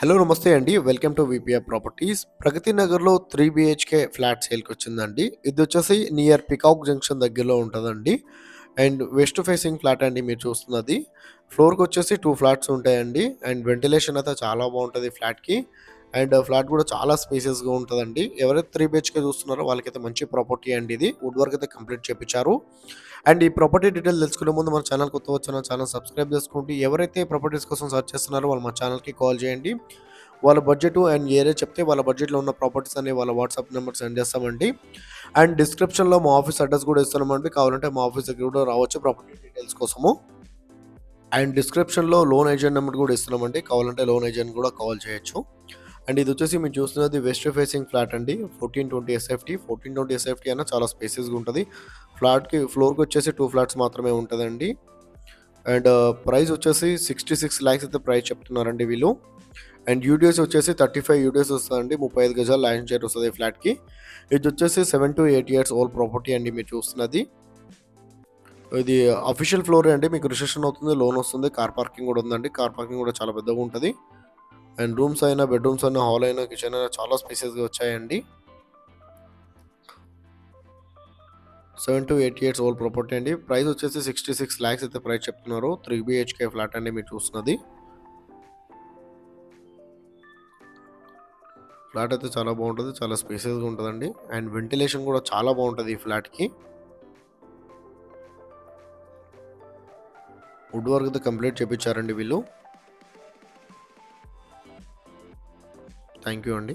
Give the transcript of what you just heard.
Hello namaste అండి. Welcome to VPR properties. Pragati నగర్‌లో 3 BHK flat సేల్‌కొచ్చిందండి. ఇదొచ్చేసి నియర్ పికాక్ జంక్షన్ దగ్గరలో ఉంటదండి. అండ్ వెస్ట్ ఫేసింగ్ ఫ్లాట్ అండి మీరు చూస్తున్నది. ఫ్లోర్‌కొచ్చేసి 2 ఫ్లాట్స్ ఉంటాయండి. అండ్ వెంటిలేషన్ అయితే చాలా బావుంటది ఫ్లాట్‌కి. అండ్ ఫ్లాట్ కూడా చాలా స్పేసియస్‌గా ఉంటదండి. ఎవరైతే 3 బీహెచ్‌కే చూస్తున్నారో వాళ్ళకైతే మంచి ప్రాపర్టీ అండి ఇది. వుడ్ వర్క్ అయితే కంప్లీట్ చేపిచ్చారు. అండ్ ఈ ప్రాపర్టీ డీటెయిల్ తెలుసుకునే ముందు మన ఛానల్ కొత్తగా వచ్చిన ఛానల్ సబ్స్క్రైబ్ చేసుకోండి. ఎవరైతే ప్రాపర్టీస్ కోసం సెర్చ్ చేస్తున్నారో వాళ్ళు మా ఛానల్‌కి కాల్ చేయండి. వాళ్ళ బడ్జెట్ అండ్ ఏరియా చెప్తే వాళ్ళ బడ్జెట్‌లో ఉన్న ప్రాపర్టీస్ అన్ని వాళ్ళ వాట్సాప్ నెంబర్ సెండ్ చేస్తామండి. అండ్ డిస్క్రిప్షన్‌లో మా ఆఫీస్ అడ్రెస్ కూడా ఇస్తున్నామండి. కావాలంటే మా ఆఫీస్ దగ్గర కూడా రావచ్చు ప్రాపర్టీ డీటెయిల్స్ కోసము. అండ్ డిస్క్రిప్షన్‌లో లోన్ ఏజెంట్ నెంబర్ కూడా ఇస్తున్నామండి. కావాలంటే లోన్ ఏజెంట్ కూడా కాల్ చేయొచ్చు. అండ్ ఇదొచ్చేసి మీరు చూస్తున్నది వెస్ట్ ఫేసింగ్ ఫ్లాట్ అండి. 1420 ఎస్ఎఫ్‌టి. 1420 ఎస్ఎఫ్‌టి అన్నా చాలా స్పేసియస్‌గా ఉంటది. ఫ్లోర్‌కొచ్చేసి 2 ఫ్లాట్స్ మాత్రమే ఉంటదండి. అండ్ ప్రైస్ వచ్చేసి 66 లాక్స్ అయితే ప్రైస్ చెప్తున్నారండి వీళ్ళు. అండ్ యూడిఎస్ వచ్చేసి 35 యూడిఎస్ వస్తదండి. 35 గజాల ల్యాండ్ షేర్ వస్తది ఫ్లాట్‌కి. ఇదొచ్చేసి 7-8 ఇయర్స్ ఓల్డ్ ప్రాపర్టీ అండి మీరు చూస్తున్నది. ఇది అఫీషియల్ ఫ్లోరే అండి. మీకు రిజిస్ట్రేషన్ అవుతుంది, లోన్ వస్తుంది, కార్ పార్కింగ్ కూడా ఉందండి. కార్ పార్కింగ్ కూడా చాలా పెద్దగా ఉంటది. అండ్ రూమ్స్ అయినా, బెడ్‌రూమ్స్ అయినా, హాల్ అయినా, కిచెన్ అయినా చాలా స్పేసియస్‌గా వచ్చాయండి. 7-8 ఇయర్స్ ఓల్డ్ ప్రాపర్టీ అండి. ప్రైస్ వచ్చేసి 66 లాక్స్ అయితే ప్రైస్ చెప్తున్నారు. 3 బీహెచ్‌కే ఫ్లాట్ అండి మీరు చూస్తున్నది. ఫ్లాట్ అయితే చాలా బాగుంటది. చాలా స్పేసియస్‌గా ఉంటదండి. అండ్ వెంటిలేషన్ కూడా చాలా బాగుంటది ఈ ఫ్లాట్‌కి. వుడ్ వర్క్ అయితే కంప్లీట్ చేపిచ్చారండి వీళ్ళు. థాంక్ యూ అండి.